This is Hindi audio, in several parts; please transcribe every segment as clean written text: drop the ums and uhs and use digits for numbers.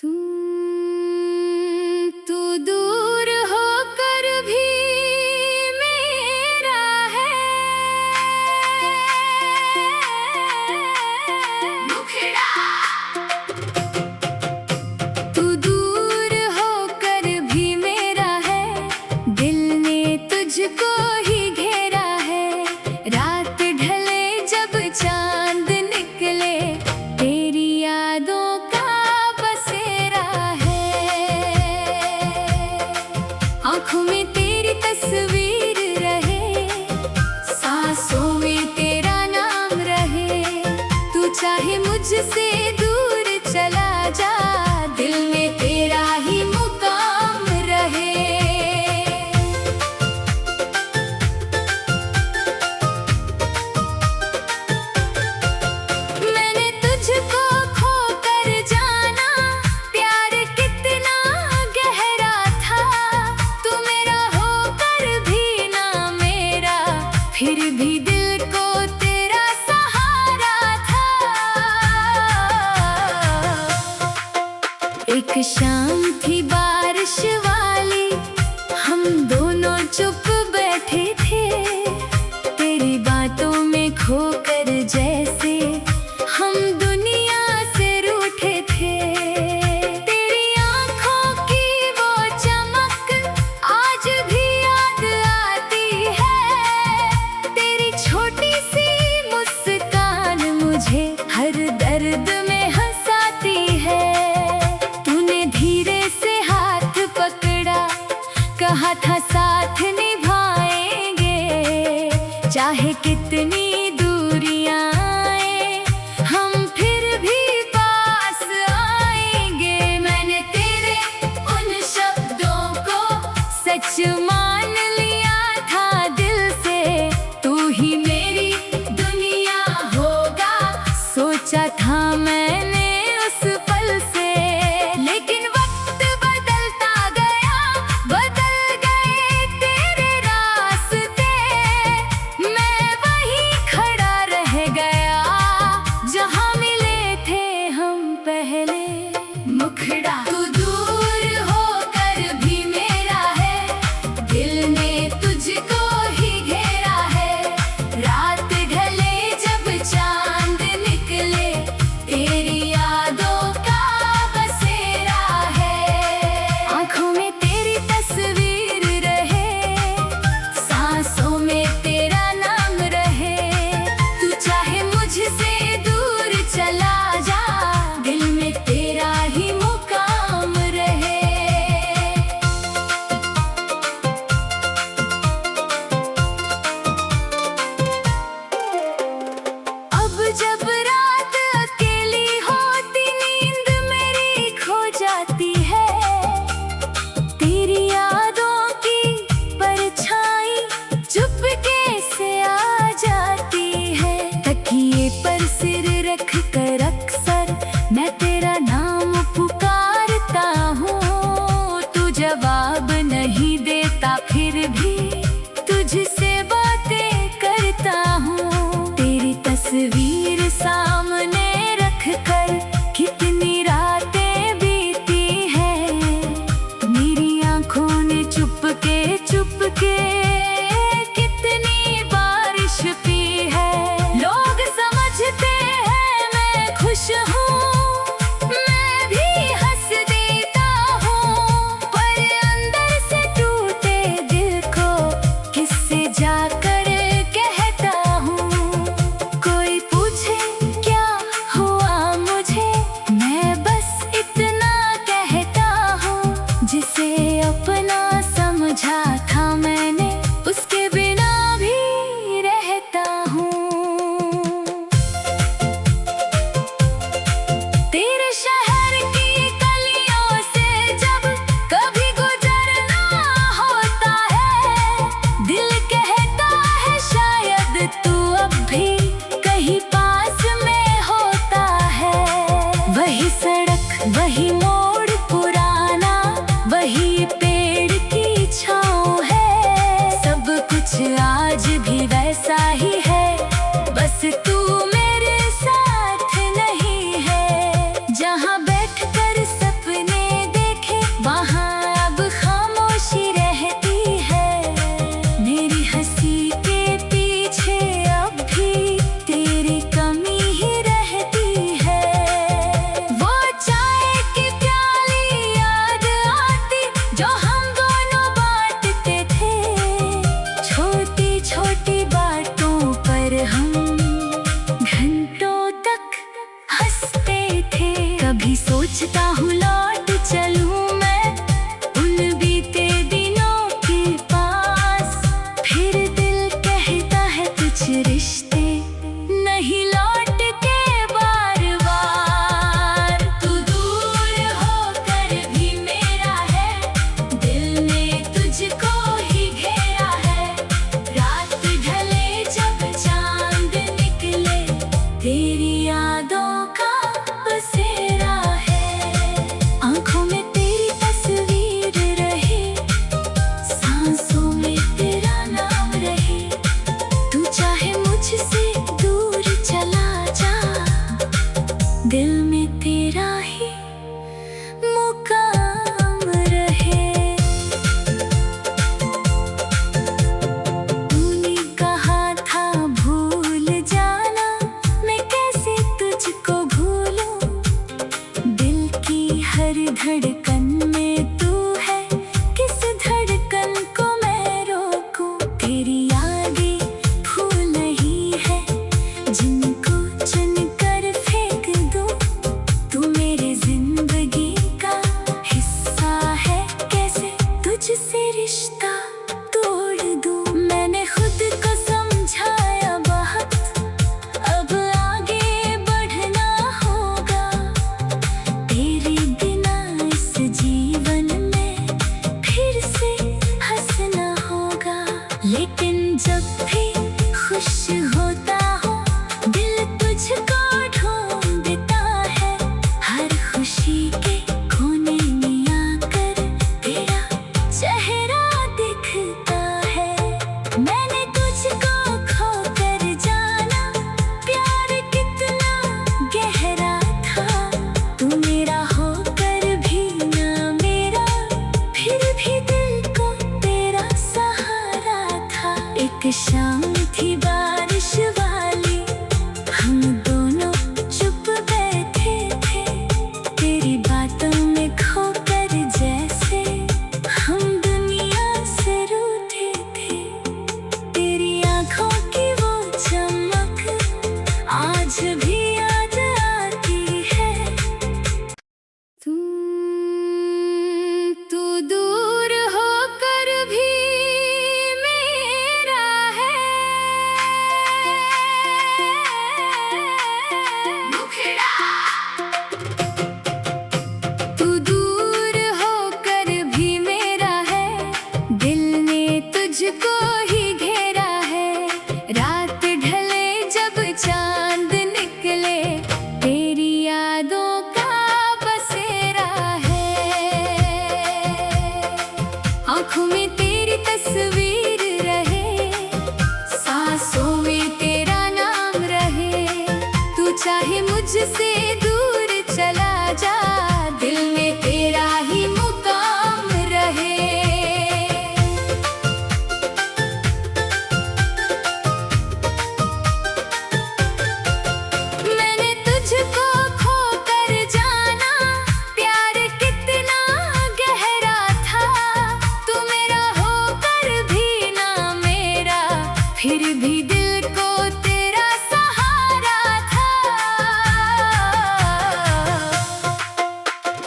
तू दूर होकर भी मेरा है। मुखड़ा तू दूर होकर भी मेरा है, दिल ने तुझको ही घेरा है। रात ढले जब चांद निकले, तेरी यादों का बसेरा है। आँखों में तेरी तस्वीर रहे, सांसों में तेरा नाम रहे। तू चाहे मुझसे दूर चला जा, दिल में तेरा ही मुकाम रहे। मैंने तुझको खोकर जाना, प्यार कितना गहरा था। तू मेरा होकर भी ना मेरा, फिर भी दिल को तेरा सहारा था। एक शाम थी बारिश वाली, हम दोनों चुप बैठे थे। तेरी बातों में खोकर जैसे हम दुनिया से रूठे थे। तेरी आँखों की वो चमक आज भी याद आती है। तेरी छोटी सी मुस्कान मुझे हर दर्द में हंसाती है। तूने धीरे से हाथ पकड़ा, कहा था साथ निभाएंगे। चाहे कितनी दूरियां आए, हम फिर भी पास आएंगे। मैंने तेरे उन शब्दों को सच मान लिया था दिल से। तू ही मेरी दुनिया होगा, सोचा था मैंने उस पल से। लेकिन वक्त बदलता गया, बदल गए तेरे रास्ते। मैं वहीं खड़ा रह गया, जहाँ मिले थे हम पहले। मुखड़ा तू दूर होकर भी मेरा है, दिल ने तुझको ही घेरा है। रात ढले जब चांद निकले, तेरी यादों का बसेरा है। आँखों में तेरी तस्वीर रहे, सांसों में तेरा नाम रहे। तू चाहे मुझसे दूर चला जा, दिल में तेरा ही मुकाम रहे। अब जब रात अकेली होती, नींद मेरी खो जाती है। तेरी यादों की परछाई चुपके से आ जाती है। तकिए पर सिर रख कर अक्सर मैं तेरा नाम पुकारता हूँ। तू जवाब नहीं देता, फिर भी तुझसे बातें करता हूँ। तेरी तस्वीर सामने रख कर कितनी रातें बीती हैं। मेरी आँखों ने चुपके चुपके कितनी बारिश पी है। लोग समझते हैं मैं खुश हूँ, मैं भी हंस देता हूँ। पर अंदर से टूटे दिल को किससे जाकर कहता हूँ। कोई पूछे क्या हुआ मुझे, मैं बस इतना कहता हूँ। जिसे अपना समझा था मैंने, उसके बिना भी रहता हूँ। तेरे शहर की गलियों से जब कभी गुजरना होता है, दिल कहता है शायद तू अब भी कहीं पास में होता है। वही सड़क, वही मोड़ पुराना, वही पेड़ की छाँव है। सब कुछ आज भी वैसा ही है, बस तू मेरे साथ नहीं है। जहाँ बैठकर सपने सोचता हूँ लौट चलूं मैं उन बीते दिनों के पास, फिर दिल कहता है कुछ रिश्ते नहीं लौट के बार बार। तू दूर होकर भी मेरा है, दिल ने तुझको ही घेरा है। रात ढले जब चांद निकले, तेरी यादों का बसेरा है। आंखों में तेरी तस्वीर रहे, सांसों में तेरा नाम रहे। तू चाहे मुझसे दूर चला जा, दिल में तेरा ही मुकाम रहे। तूने कहा था भूल जाना, मैं कैसे तुझको भूलूं। दिल की हर धड़कन में तू है, किस धड़कन को मैं रोकूं। तेरी यादें फूल ही है, जिनको चुन कर फेंक दूं। तू मेरे जिंदगी का हिस्सा है, कैसे तुझसे रिश्ता तोड़ दूं। मैंने खुद को समझाया बहुत, अब आगे बढ़ना होगा। तेरे बिना इस जीवन में फिर से हंसना होगा। लेकिन जब भी खुश होता हूँ, दिल तुझको ढूंढता है। हर खुशी के कोने में आकर तेरा चेहरा दिखता है। मैंने तुझको खोकर जाना, प्यार कितना गहरा था। तू मेरा होकर भी ना मेरा, फिर भी दिल को तेरा सहारा था। एक शाम थी बारिश वाली, हम दोनों चुप बैठे थे। तेरी बातों में खोकर जैसे हम दुनिया से रूठे थे। तेरी आंखों की वो चमक आज भी याद आती है। तू दूर होकर भी मेरा है। तू दूर होकर भी मेरा है, दिल ने तुझको ही घेरा है। रात ढले जब चांद निकले, तेरी यादों का बसेरा है। आंखों में तेरी तस्वीर रहे, सांसों में तेरा नाम रहे। तू चाहे मुझसे दूर चला जा, दिल में तेरा ही मुकाम रहे। मैंने तुझको खोकर जाना, प्यार कितना गहरा था। तू मेरा होकर भी ना मेरा, फिर भी दिल को तेरा सहारा था।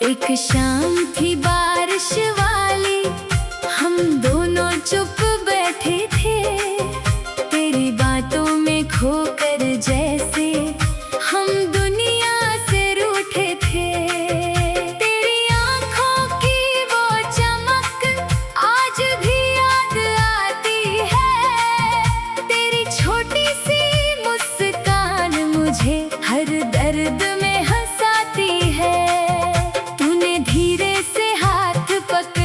एक शाम थी बारिश वाली, हम दोनों चुप बैठे थे। तेरी बातों में खोकर जैसे हम दुनिया से रूठे थे। तेरी आंखों की वो चमक आज भी याद आती है। तेरी छोटी सी मुस्कान मुझे हर दर्द में हंसाती है। तूने धीरे से हाथ पकड़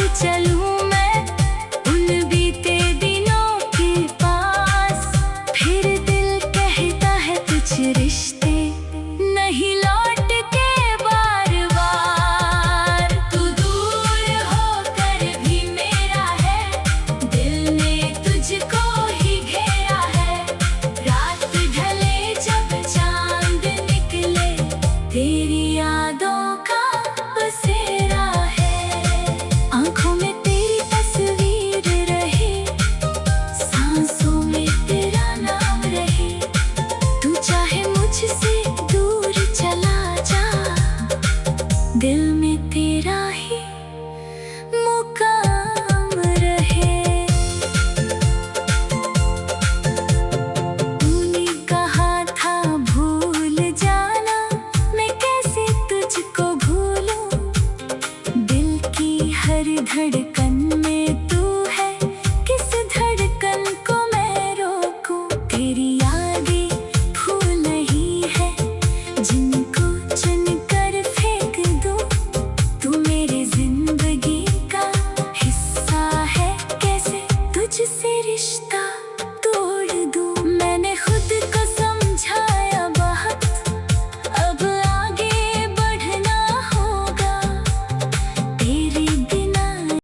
लौट चलूं मैं उन बीते दिनों के पास। फिर दिल कहता है कुछ रिश्ते नहीं लौट के बार बार। तू दूर होकर भी मेरा है, दिल ने तुझको ही घेरा है। रात ढले जब चांद निकले, तेरी यादों का बसेरा है। आंखों में तेरी तस्वीर रहे, सांसों में तेरा नाम रहे। तू चाहे मुझसे दूर चला जा, दिल में तेरा ही मुकाम रहे। तूने कहा था भूल जाना, मैं कैसे तुझको भूलूं। दिल की हर धड़कन में